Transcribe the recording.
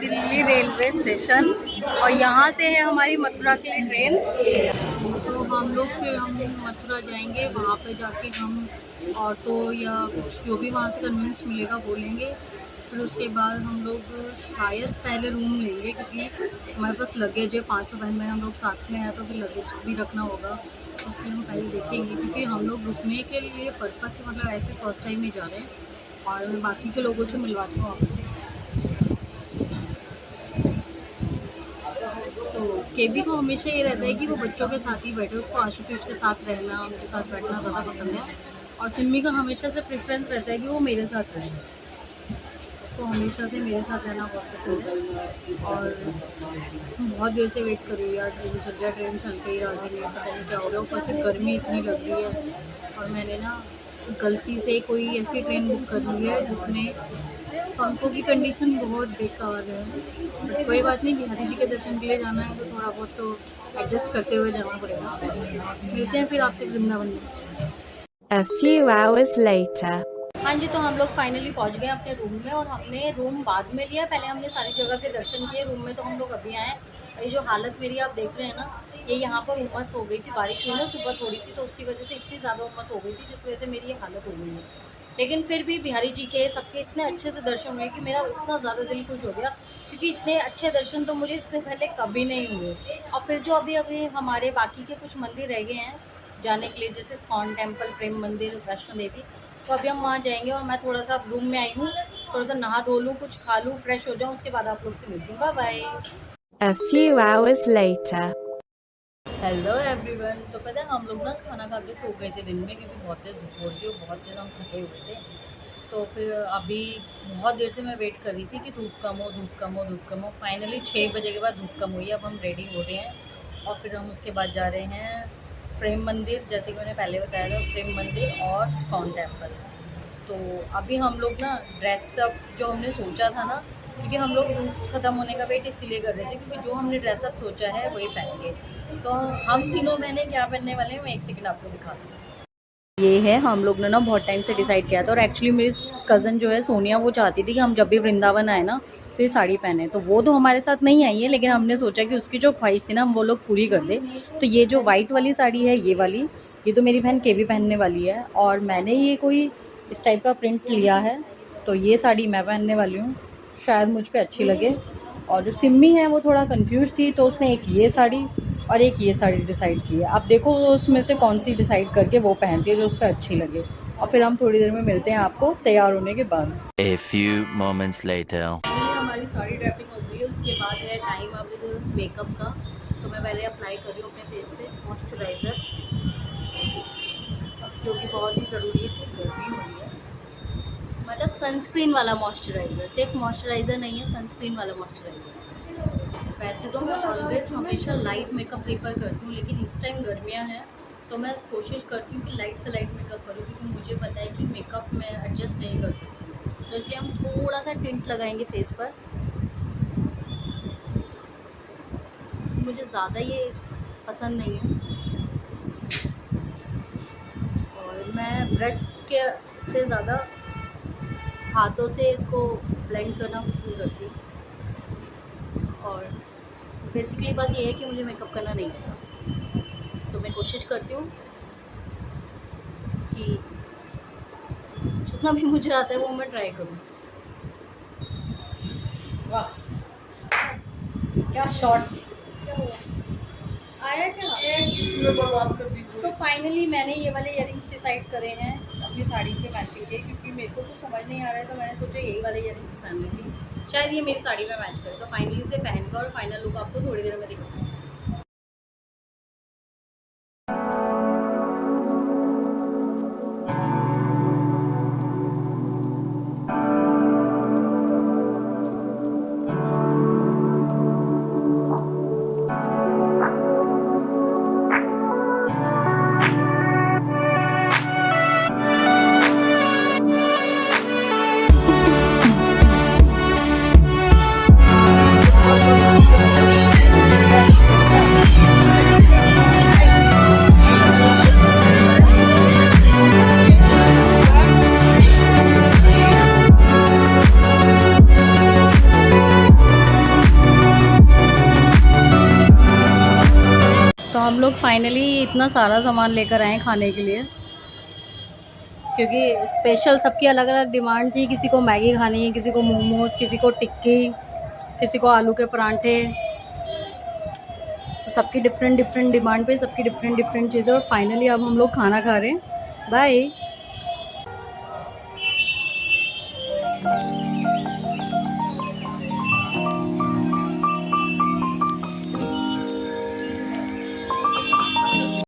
Delhi railway station और यहाँ से है हमारी मथुरा के लिए ट्रेन। तो हम लोग फिर हम मथुरा जाएंगे, वहाँ पे जाके हम ऑटो या कुछ जो भी वहाँ से कन्वींस मिलेगा वो लेंगे। फिर उसके बाद हम लोग शायद पहले रूम लेंगे, क्योंकि हमारे पास लगेज है, 5 बहन में हम लोग साथ में हैं तो फिर लगेज भी रखना होगा। तो फिर हम पहले देखेंगे, क्योंकि हम लोग रुकने के लिए पर्पस से मतलब ऐसे फर्स्ट टाइम ही जा रहे हैं। और मैं बाकी के लोगों से मिलवाती हूँ आपको। तो केबी को हमेशा ये रहता है कि वो बच्चों के साथ ही बैठे, उसको आशुतोष के साथ रहना, उनके साथ बैठना ज़्यादा पसंद है। और सिम्मी का हमेशा से प्रेफरेंस रहता है कि वो मेरे साथ रहे, उसको हमेशा से मेरे साथ रहना बहुत पसंद है। और बहुत देर से वेट कर रही हूँ यार, ट्रेन चल जाए, ट्रेन चल के ही राजी नहीं, पता नहीं क्या हो गया। ऊपर से गर्मी इतनी लग रही है और मैंने ना गलती से कोई ऐसी ट्रेन बुक कर ली है जिसमें पंखों की कंडीशन बहुत बेकार है। बट कोई बात नहीं, बिहारी जी के दर्शन के लिए जाना है तो थोड़ा बहुत तो एडजस्ट करते हुए जाना पड़ेगा। मिलते हैं फिर आपसे वृंदावन में। A few hours later. हाँ जी, तो हम लोग फाइनली पहुंच गए अपने रूम में, और हमने रूम बाद में लिया, पहले हमने सारी जगह के दर्शन किए। रूम में तो हम लोग अभी आए। ये जो हालत मेरी आप देख रहे हैं ना, ये यहाँ पर उमस हो गई थी, बारिश हुई ना सुबह थोड़ी सी, तो उसकी वजह से इतनी ज़्यादा उमस हो गई थी जिस वजह से मेरी ये हालत हो गई है। लेकिन फिर भी बिहारी जी के सबके इतने अच्छे से दर्शन हुए कि मेरा इतना ज़्यादा दिल खुश हो गया, क्योंकि इतने अच्छे दर्शन तो मुझे इससे पहले कभी नहीं हुए। और फिर जो अभी हमारे बाकी के कुछ मंदिर रह गए हैं जाने के लिए, जैसे स्कॉन टेम्पल, प्रेम मंदिर, वैष्णो देवी, तो अभी हम वहाँ जाएंगे। और मैं थोड़ा सा रूम में आई हूँ, थोड़ा सा नहा धो लूँ, कुछ खा लूँ, फ्रेश हो जाऊँ, उसके बाद आप लोग से मिलती हूँ। Bye bye. A few hours later. Hello everyone. तो पता है हम लोग ना खाना खा के सो गए थे दिन में, क्योंकि बहुत तेज़ धूप हो रही थी और बहुत तेज़ हम थके हुए थे। तो फिर अभी बहुत देर से मैं वेट कर रही थी कि धूप कम हो, धूप कम हो, धूप कम हो। फाइनली 6 बजे के बाद धूप कम हुई है। अब हम रेडी हो रहे हैं और फिर हम उसके बाद जा रहे हैं प्रेम मंदिर, जैसे कि मैंने पहले बताया था, प्रेम मंदिर और स्कॉन टेम्पल। तो अभी हम लोग ना ड्रेस अप जो हमने सोचा था ना, क्योंकि हम लोग धूप ख़त्म होने का वेट इसीलिए कर रहे थे, क्योंकि जो हमने ड्रेसअप सोचा है वही पहनेंगे। तो हम तीनों बहनें क्या पहनने वाले हैं, मैं एक सेकंड आपको दिखाती हूँ। ये है, हम लोग ने ना बहुत टाइम से डिसाइड किया था, और एक्चुअली मेरी कज़न जो है सोनिया, वो चाहती थी कि हम जब भी वृंदावन आए ना तो ये साड़ी पहने। तो वो तो हमारे साथ नहीं आई है, लेकिन हमने सोचा कि उसकी जो ख्वाहिश थी ना हम वो लोग पूरी कर दे। तो ये जो वाइट वाली साड़ी है, ये वाली, ये तो मेरी बहन केवी पहनने वाली है, और मैंने ये कोई इस टाइप का प्रिंट लिया है, तो ये साड़ी मैं पहनने वाली हूँ, शायद मुझ पर अच्छी लगे। और जो सिम्मी है वो थोड़ा कंफ्यूज थी, तो उसने एक ये साड़ी और एक ये साड़ी डिसाइड की है। अब देखो वो उसमें से कौन सी डिसाइड करके वो पहनती है जो उस पर अच्छी लगे। और फिर हम थोड़ी देर में मिलते हैं आपको तैयार होने के बाद। A few moments later. हमारी साड़ी ड्रेपिंग हो गई है, उसके बाद है टाइम अब मेकअप का। तो मैं पहले अप्लाई कर रही हूँ अपने फेस पे मॉइस्चराइज़र, जो कि बहुत ही ज़रूरी है, गर्मी हो रही है। मतलब सनस्क्रीन वाला मॉइस्चराइज़र, सिर्फ मॉइस्चराइज़र नहीं है, सनस्क्रीन वाला मॉइस्चराइज़र। वैसे तो मैं ऑलवेज हमेशा लाइट मेकअप प्रीफर करती हूँ, लेकिन इस टाइम गर्मियाँ हैं तो मैं कोशिश करती हूँ कि लाइट से लाइट मेकअप करूँ, क्योंकि मुझे पता है कि मेकअप में एडजस्ट नहीं कर सकती। तो इसलिए हम थोड़ा सा टिंट लगाएंगे फेस पर। मुझे ज़्यादा ये पसंद नहीं है, और मैं ब्रश के से ज़्यादा हाथों से इसको ब्लेंड करना पसंद करती हूँ। और बेसिकली बात ये है कि मुझे मेकअप करना नहीं आता, तो मैं कोशिश करती हूँ कि जितना भी मुझे आता है वो मैं ट्राई करूँ। वाह, क्या शॉट आया, क्या बर्बाद कर दी। तो फाइनली मैंने ये वाले इयररिंग्स डिसाइड करे हैं अपनी साड़ी के मैचिंग के, क्योंकि मेरे को कुछ समझ नहीं आ रहा है, तो मैंने सोचा यही वाले इयररिंग्स पहन ली थी, शायद ये मेरी साड़ी में मैच करे। तो फाइनली इसे पहनकर और फाइनल लुक आपको थोड़ी देर में दिखाऊंगी। हम लोग फाइनली इतना सारा सामान लेकर आए खाने के लिए, क्योंकि स्पेशल सबकी अलग अलग डिमांड थी। किसी को मैगी खानी है, किसी को मोमोज, किसी को टिक्की, किसी को आलू के परांठे। तो सबकी डिफरेंट डिफरेंट डिमांड पे सबकी डिफरेंट डिफरेंट चीज़ें। और फाइनली अब हम लोग खाना खा रहे हैं। बाय।